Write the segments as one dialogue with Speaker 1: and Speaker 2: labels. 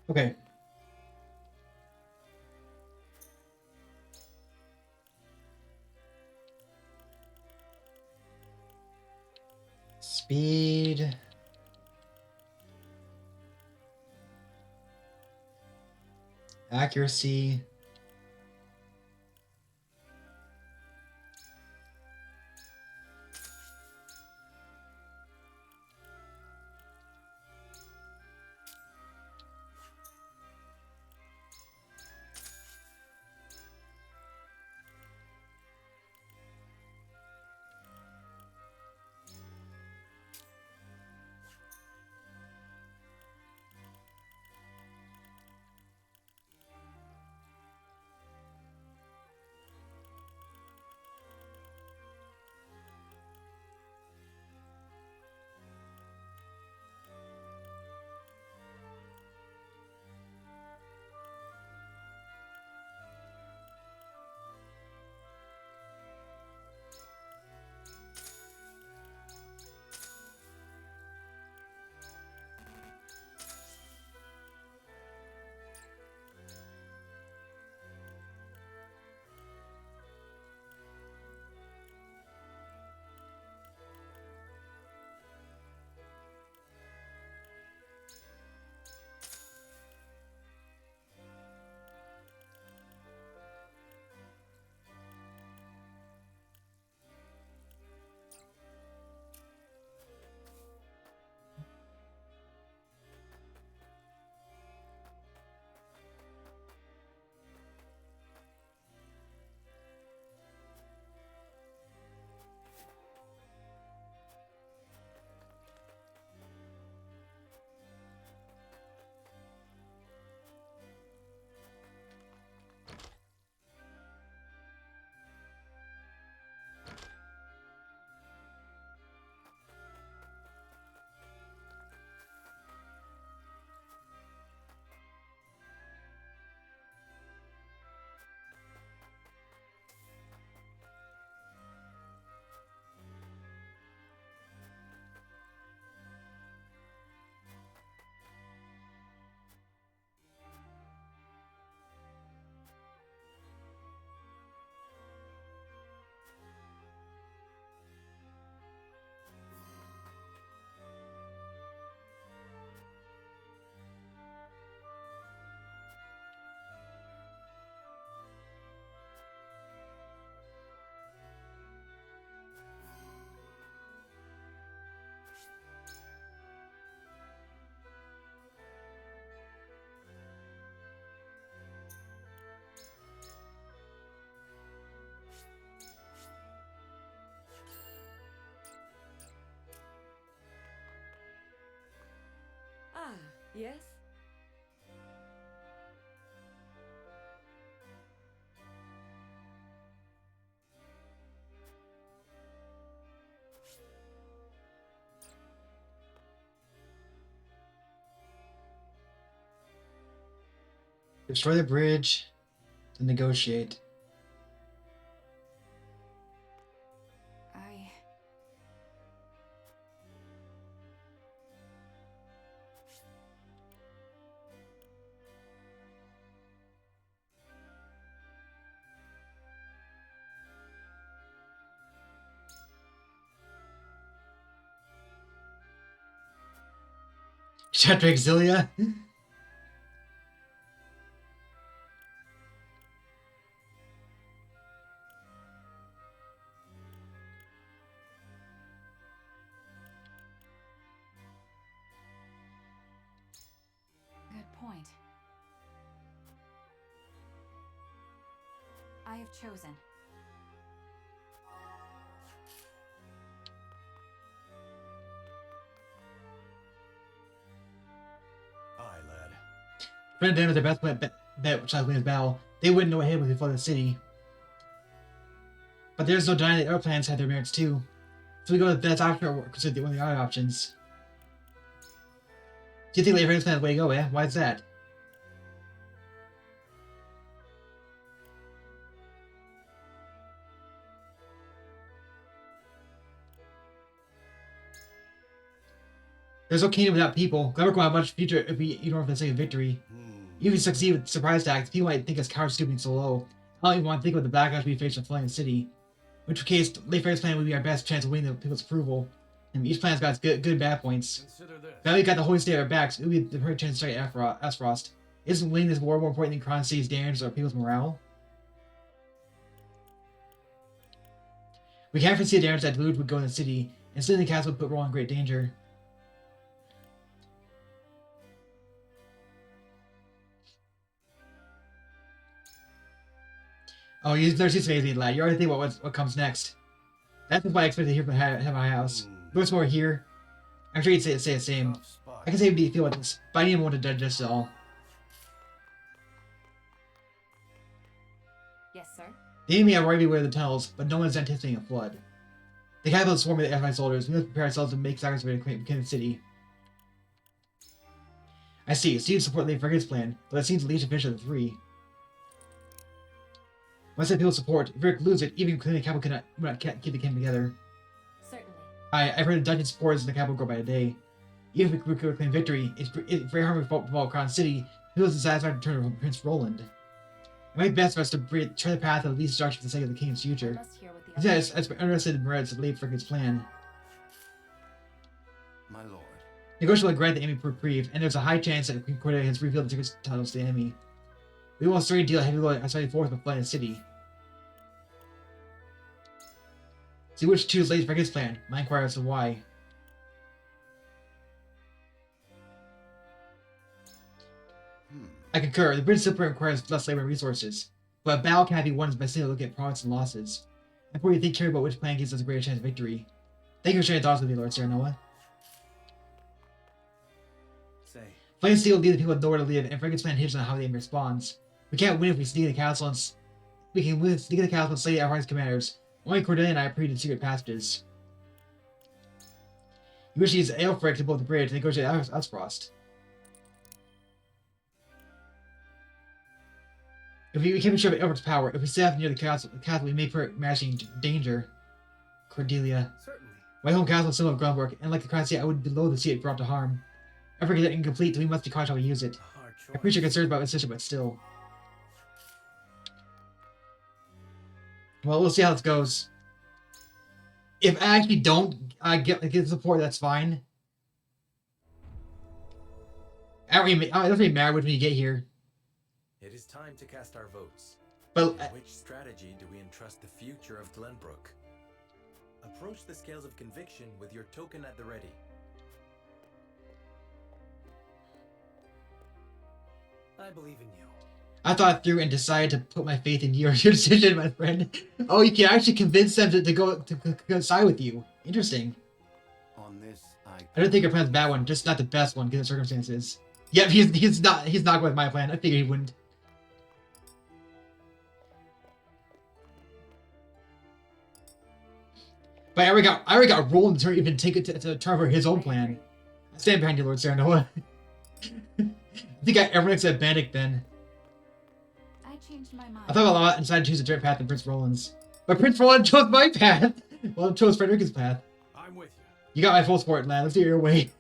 Speaker 1: Okay. Speed. Accuracy.
Speaker 2: Ah, yes?
Speaker 1: Destroy the bridge to negotiate.
Speaker 2: I...
Speaker 1: Chapter Exilia.
Speaker 2: Good point. I have chosen.
Speaker 3: Aye, lad.
Speaker 1: Friend them with their best bet which Ch12's battle. They wouldn't know what hit before the city. But there's no denying that airplanes plans had their merits too. So we go with that's option or consider one of the other options. Do you think Late Rain's plan is the way to go, eh? Why is that? There's no kingdom without people. Glamrock will have much future if we ignore for the sake of victory. Even if we succeed with surprise attacks, people might think us cowards stooping so low. I don't even want to think about the backlash we face from flying the city. In which case, Layfair's plan would be our best chance of winning the people's approval. And each plan's got its good and bad points.
Speaker 3: Consider this.
Speaker 1: Now we got the Holy State at our backs, it would be the perfect chance to strike Asphost. Isn't winning this war more important than Kron City's damage or people's morale? We can't foresee the damage that deluge would go in the city, and still the castle would put Roland in great danger. Oh, there's just amazing, lad. You already think about what comes next. That's what I expected to hear from my house. What's more here? I'm sure you'd say the same.
Speaker 3: Tough spot.
Speaker 1: I can say we feel about this, but I need one to digest it all.
Speaker 2: Yes, sir.
Speaker 1: The enemy have already beware of the tunnels, but no one is anticipating a flood. The capital is swarming with allied soldiers. We must prepare ourselves to make sacrifices to become the city. I see. Steve support Lady Frigate's plan, but it seems the least efficient of the three. Once that people support, if Rick loses it, even the capital cannot keep the kingdom together.
Speaker 2: Certainly.
Speaker 1: I've heard the dungeon supporters in the capital grow by the day. Even if we could claim victory, it's very hard to fall Crown City. People dissatisfied to turn to Prince Roland. It might be best for us to turn the path of least destruction for the sake of the king's future.
Speaker 2: Must hear what the
Speaker 1: Instead, as interested in the merits of Lady Frigate's plan.
Speaker 3: My lord.
Speaker 1: Negotiation will grant the enemy reprieve, and there's a high chance that Queen Cordelia has revealed the secret tunnels to the enemy. We won't straight deal a heavy blow outside forth with flooding the city. See which choose Lady Frigate's plan. My inquiry as to why. I concur. The British simply requires less labor and resources, but a battle cannot be won by simply looking at profits and losses. Before you think carefully about which plan gives us a greater chance of victory. Thank you for sharing thoughts with me, Lord Serenoa.
Speaker 3: Say.
Speaker 1: Flame Steel will lead the people with nowhere to live, and Frigate's plan hinges on how the enemy responds. We can't win if we sneak in the castle and sneak in the castle and slay our Heart's commanders. Only Cordelia and I are privy to secret passages. You wish to use Aelfric to build the bridge and negotiate Asphost. If we can't be sure of Aelfric's power, if we stay near the castle, we may put matching danger. Cordelia.
Speaker 3: Certainly.
Speaker 1: My home castle is similar groundwork, and like the Crown City, I would be loath to see it brought to harm. Aelfric is incomplete, so we must be cautious how we use it.
Speaker 3: A hard choice.
Speaker 1: I appreciate your concerns about its system, but still. Well, we'll see how this goes. If I actually don't get support, that's fine. It doesn't really matter when you get here.
Speaker 3: It is time to cast our votes.
Speaker 1: But
Speaker 3: Which strategy do we entrust the future of Glenbrook? Approach the scales of conviction with your token at the ready. I believe in you.
Speaker 1: I thought through and decided to put my faith in your decision, my friend. Oh, you can actually convince them to go side with you. Interesting.
Speaker 3: On this,
Speaker 1: I don't think your plan's a bad one, just not the best one given the circumstances. Yep, he's not going with my plan. I figured he wouldn't. But I already got Roland to even take it to turn for his own plan. I stand behind you, Lord Serenoa. I think everyone except Bandic then.
Speaker 2: I changed my mind.
Speaker 1: I thought a lot and decided to choose a different path than Prince Roland's. But Prince Roland chose my path! Well, I chose Frederica's path.
Speaker 3: I'm with you.
Speaker 1: You got my full support, lad. Let's do it your way.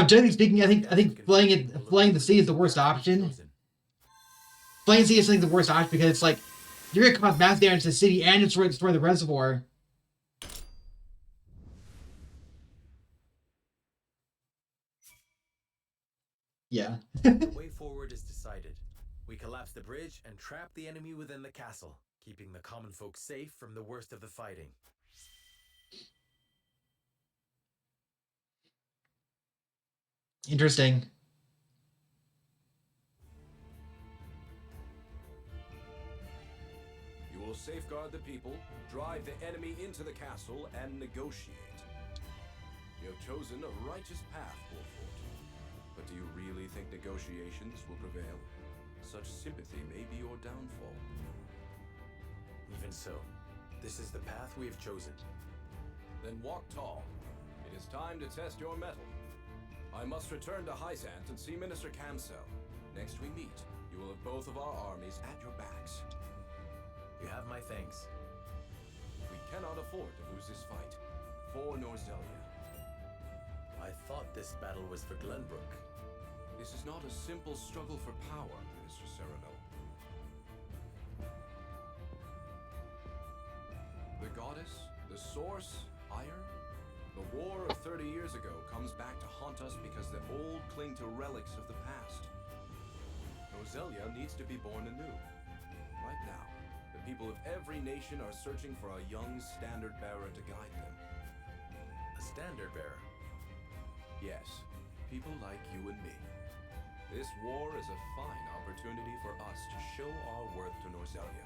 Speaker 1: Generally speaking, I think flaying the sea is the worst option. Flaying the sea is the worst option because it's like you're gonna cause mass damage to the city and destroy the reservoir. Yeah.
Speaker 3: The way forward is decided. We collapse the bridge and trap the enemy within the castle, keeping the common folk safe from the worst of the fighting.
Speaker 1: Interesting.
Speaker 4: You will safeguard the people, drive the enemy into the castle, and negotiate. You have chosen a righteous path, Wolford. But do you really think negotiations will prevail? Such sympathy may be your downfall.
Speaker 3: Even so, this is the path we have chosen.
Speaker 4: Then walk tall. It is time to test your mettle. I must return to Hyzant and see Minister Camsell. Next we meet, you will have both of our armies at your backs.
Speaker 3: You have my thanks.
Speaker 4: If we cannot afford to lose this fight. For Norzelia.
Speaker 3: I thought this battle was for Glenbrook.
Speaker 4: This is not a simple struggle for power, Mr. Sereno. The goddess, the source, Ire. The war of 30 years ago comes back to haunt us because the old cling to relics of the past. Norzelia needs to be born anew. Right now, the people of every nation are searching for a young standard bearer to guide them.
Speaker 3: A standard bearer?
Speaker 4: Yes, people like you and me. This war is a fine opportunity for us to show our worth to Norzelia.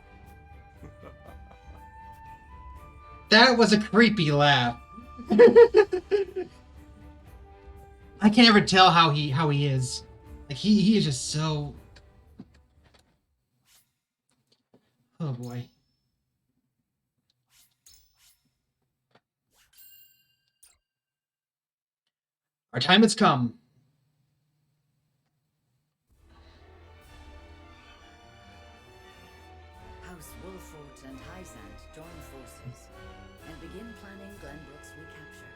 Speaker 1: That was a creepy laugh. I can't ever tell how he is. Like he is just so. Oh boy. Our time has come.
Speaker 5: House Wolfort and Hysant join forces and begin planning Glenbrook's recapture.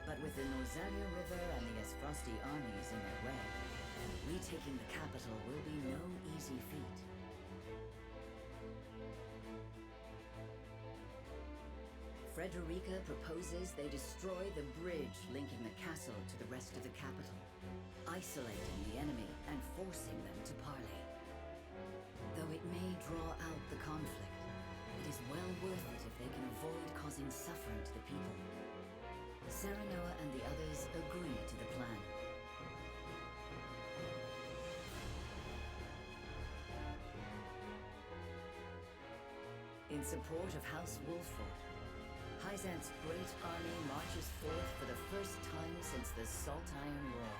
Speaker 5: But with the Norzelia River and the Esfrosti armies in their way, retaking the capital will be no easy feat. Frederica proposes they destroy the bridge linking the castle to the rest of the capital, isolating the enemy and forcing them to parley. Though it may draw out the conflict, it is well worth it if they can avoid causing suffering to the people. Serenoa and the others agree to the plan. In support of House Wolfort, Hysant's great army marches forth for the first time since the Salt Iron War.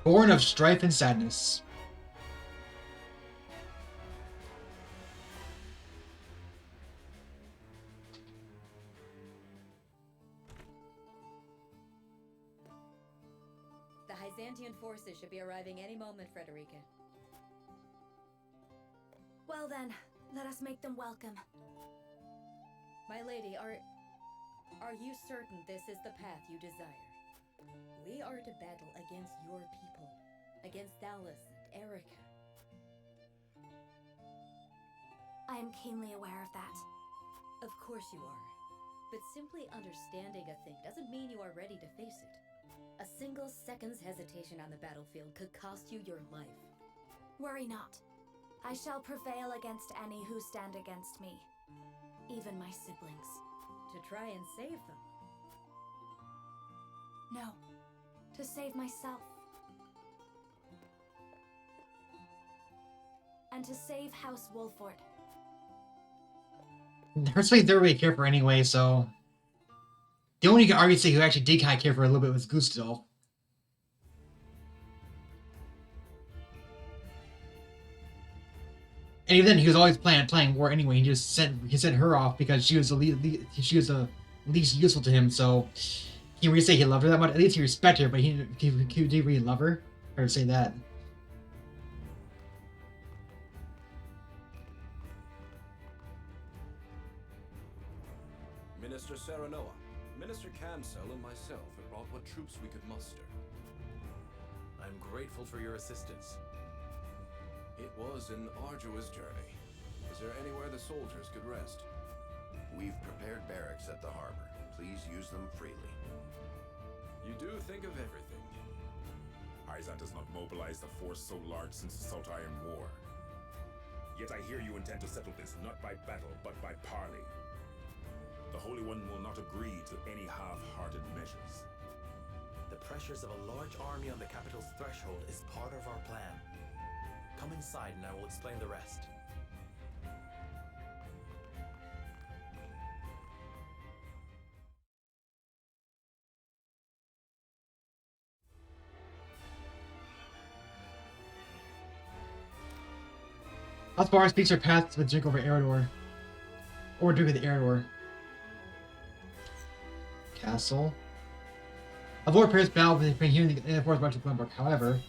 Speaker 1: Born of strife and sadness.
Speaker 6: The Hyzantian forces should be arriving any moment, Frederica.
Speaker 2: Well then, let us make them welcome.
Speaker 6: My lady, are you certain this is the path you desire? We are to battle against your people, against Dallas and Erica.
Speaker 2: I am keenly aware of that.
Speaker 6: Of course you are. But simply understanding a thing doesn't mean you are ready to face it. A single second's hesitation on the battlefield could cost you your life.
Speaker 2: Worry not. I shall prevail against any who stand against me, even my siblings.
Speaker 6: To try and save them?
Speaker 2: No, to save myself. And to save House Wolfort.
Speaker 1: Her something they really care for anyway, so. The only you can argue say who actually did kind of care for a little bit was Gustav. And even then, he was always planning war anyway. He sent her off because she was the least useful to him. So he didn't really say he loved her that much. At least he respected her, but he didn't really love her. Hard to say that.
Speaker 4: Minister Serenoa, Minister Cancel, and myself have brought what troops we could muster.
Speaker 3: I'm grateful for your assistance.
Speaker 4: It was an arduous journey. Is there anywhere the soldiers could rest?
Speaker 7: We've prepared barracks at the harbor. Please use them freely.
Speaker 4: You do think of everything.
Speaker 8: Hysant has not mobilized a force so large since the Salt Iron War. Yet I hear you intend to settle this not by battle, but by parley. The Holy One will not agree to any half-hearted measures.
Speaker 3: The pressures of a large army on the capital's threshold is part of our plan. Come inside and I will explain the rest.
Speaker 1: Hotbar speaks her path with drink over Eredor. Or drink with the Eredor. Castle. Avoid Paris battle between here and the fourth march of Glenbrook. However,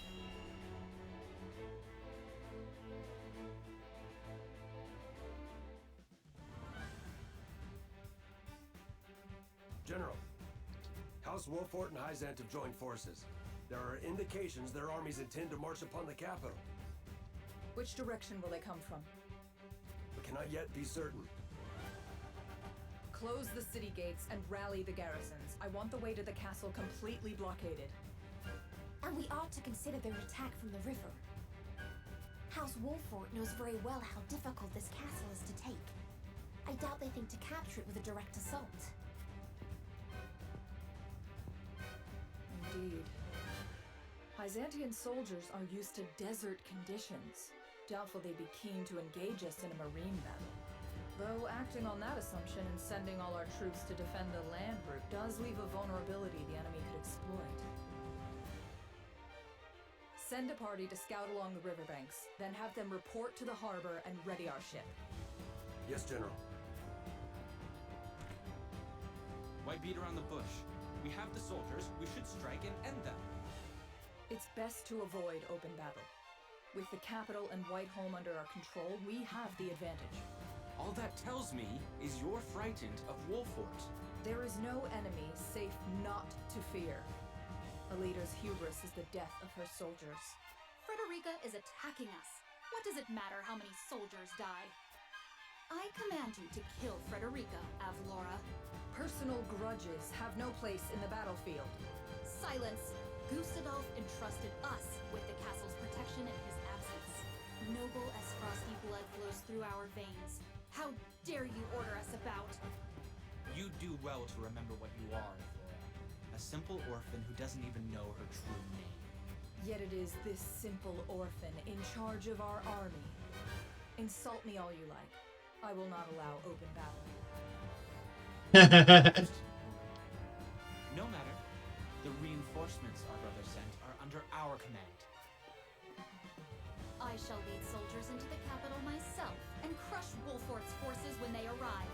Speaker 9: General, House Wolfort and Hyzant have joined forces. There are indications their armies intend to march upon the capital.
Speaker 10: Which direction will they come from?
Speaker 9: We cannot yet be certain.
Speaker 10: Close the city gates and rally the garrisons. I want the way to the castle completely blockaded.
Speaker 2: And we ought to consider their attack from the river. House Wolfort knows very well how difficult this castle is to take. I doubt they think to capture it with a direct assault.
Speaker 10: Indeed. Byzantine soldiers are used to desert conditions. Doubtful they'd be keen to engage us in a marine battle. Though acting on that assumption and sending all our troops to defend the land route does leave a vulnerability the enemy could exploit. Send a party to scout along the riverbanks, then have them report to the harbor and ready our ship.
Speaker 9: Yes, General.
Speaker 11: Why beat around the bush? We have the soldiers, we should strike and end them.
Speaker 10: It's best to avoid open battle. With the capital and Whiteholm under our control, we have the advantage.
Speaker 11: All that tells me is you're frightened of Wolfort.
Speaker 10: There is no enemy safe not to fear. A leader's hubris is the death of her soldiers.
Speaker 2: Frederica is attacking us. What does it matter how many soldiers die? I command you to kill Frederica, Avlora.
Speaker 10: Personal grudges have no place in the battlefield.
Speaker 2: Silence! Gustadolf entrusted us with the castle's protection in his absence. Noble as frosty blood flows through our veins. How dare you order us about?
Speaker 11: You do well to remember what you are, Flora. A simple orphan who doesn't even know her true name.
Speaker 10: Yet it is this simple orphan in charge of our army. Insult me all you like. I will not allow open battle.
Speaker 11: No matter. The reinforcements our brother sent are under our command.
Speaker 2: I shall lead soldiers into the capital myself and crush Wolfort's forces when they arrive.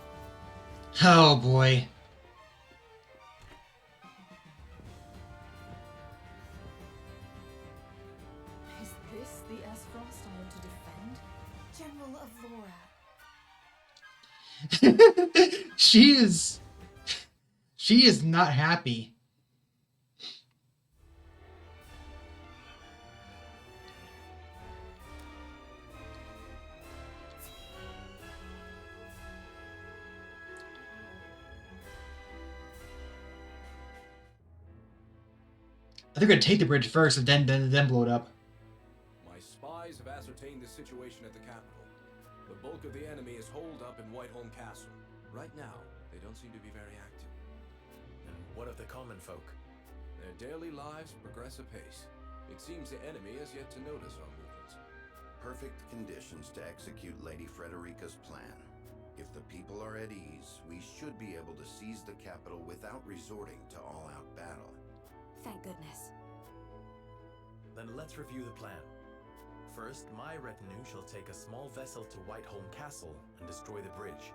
Speaker 1: Oh boy.
Speaker 10: Is this the Esfrost I am to defend?
Speaker 2: General Avlora.
Speaker 1: She is not happy. I think we're gonna take the bridge first and then blow it up.
Speaker 4: My spies have ascertained the situation at the capital. The bulk of the enemy is holed up in Whiteholm Castle. Right now, they don't seem to be very active.
Speaker 3: And what of the common folk?
Speaker 4: Their daily lives progress apace. It seems the enemy has yet to notice our movements.
Speaker 7: Perfect conditions to execute Lady Frederica's plan. If the people are at ease, we should be able to seize the capital without resorting to all-out battle.
Speaker 2: Thank goodness.
Speaker 3: Then let's review the plan. First, my retinue shall take a small vessel to Whiteholm Castle and destroy the bridge.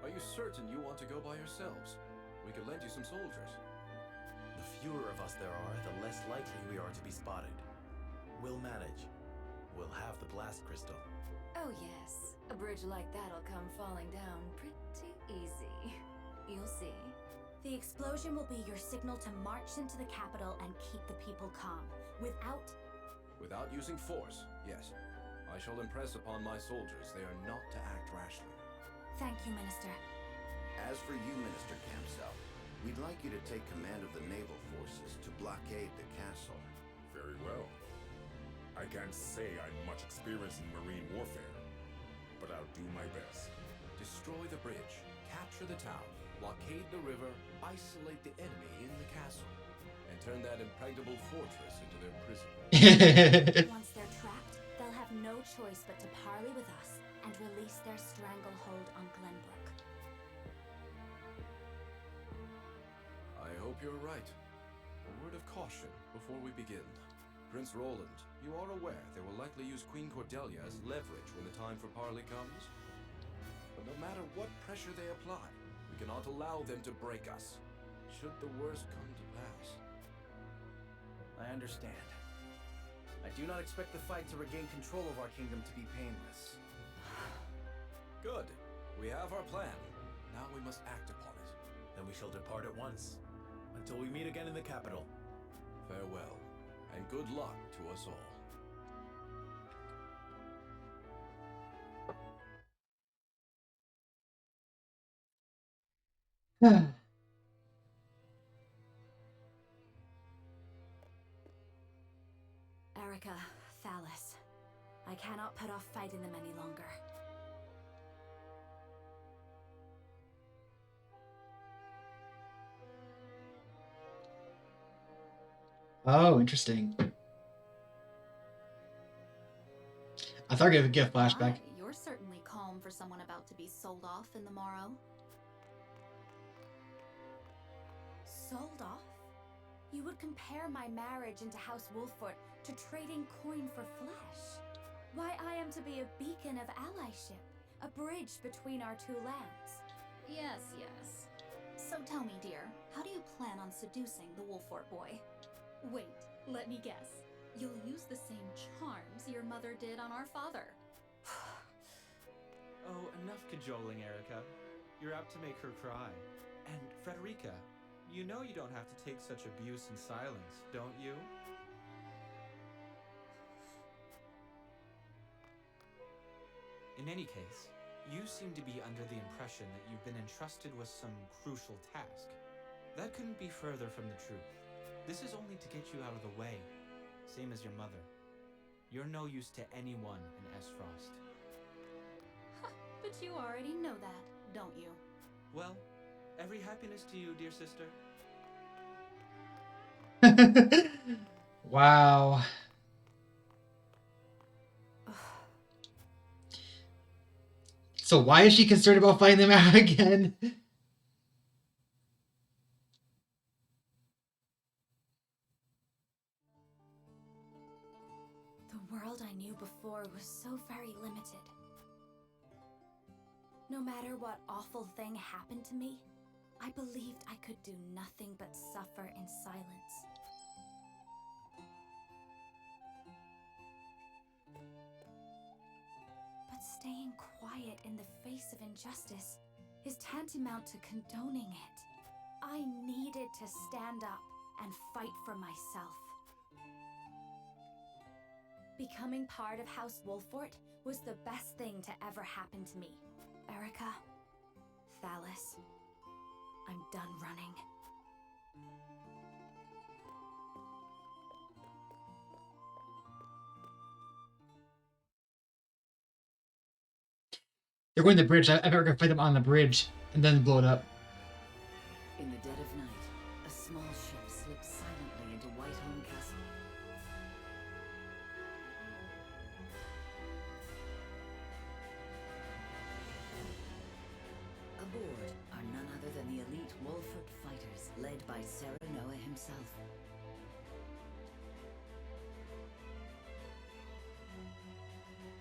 Speaker 4: Are you certain you want to go by yourselves? We could lend you some soldiers.
Speaker 3: The fewer of us there are, the less likely we are to be spotted. We'll manage. We'll have the blast crystal.
Speaker 2: Oh yes, a bridge like that'll come falling down pretty easy. You'll see. The explosion will be your signal to march into the capital and keep the people calm.
Speaker 4: Without using force, yes. I shall impress upon my soldiers they are not to act rashly.
Speaker 2: Thank you, Minister.
Speaker 7: As for you, Minister Campsell, we'd like you to take command of the naval forces to blockade the castle.
Speaker 8: Very well. I can't say I'm much experienced in marine warfare, but I'll do my best.
Speaker 4: Destroy the bridge, capture the town, blockade the river, isolate the enemy in the castle, and turn that impregnable fortress into their prison.
Speaker 2: Once they're trapped, they'll have no choice but to parley with us and release their stranglehold on Glenbrook.
Speaker 4: I hope you're right. A word of caution before we begin. Prince Roland, you are aware they will likely use Queen Cordelia as leverage when the time for parley comes? But no matter what pressure they apply, we cannot allow them to break us, should the worst come to pass.
Speaker 12: I understand. I do not expect the fight to regain control of our kingdom to be painless.
Speaker 4: Good. We have our plan. Now we must act upon it.
Speaker 3: Then we shall depart at once, until we meet again in the capital.
Speaker 4: Farewell, and good luck to us all.
Speaker 2: Erica, Thalas. I cannot put off fighting them any longer.
Speaker 1: Oh, interesting. I thought I would get a flashback.
Speaker 2: You're certainly calm for someone about to be sold off in the morrow. Sold off? You would compare my marriage into House Wolfort to trading coin for flesh? Why, I am to be a beacon of allyship, a bridge between our two lands. Yes, yes. So tell me, dear, how do you plan on seducing the Wolfort boy? Wait, let me guess. You'll use the same charms your mother did on our father.
Speaker 11: Oh, enough cajoling, Erica. You're apt to make her cry. And Frederica, you know you don't have to take such abuse in silence, don't you? In any case, you seem to be under the impression that you've been entrusted with some crucial task. That couldn't be further from the truth. This is only to get you out of the way, same as your mother. You're no use to anyone in Esfrost.
Speaker 2: But you already know that, don't you?
Speaker 11: Well, every happiness to you, dear sister.
Speaker 1: Wow. So why is she concerned about fighting them out again?
Speaker 2: The world I knew before was so very limited. No matter what awful thing happened to me, I believed I could do nothing but suffer in silence. But staying quiet in the face of injustice is tantamount to condoning it. I needed to stand up and fight for myself. Becoming part of House Wolfort was the best thing to ever happen to me. Erica, Thalas, I'm done running.
Speaker 1: They're going to the bridge. I better go fight them on the bridge and then blow it up.
Speaker 5: In the dead of night, a small ship slips silently into Whitehome Castle. Aboard are none other than the elite Wolfort fighters, led by Serenoa himself.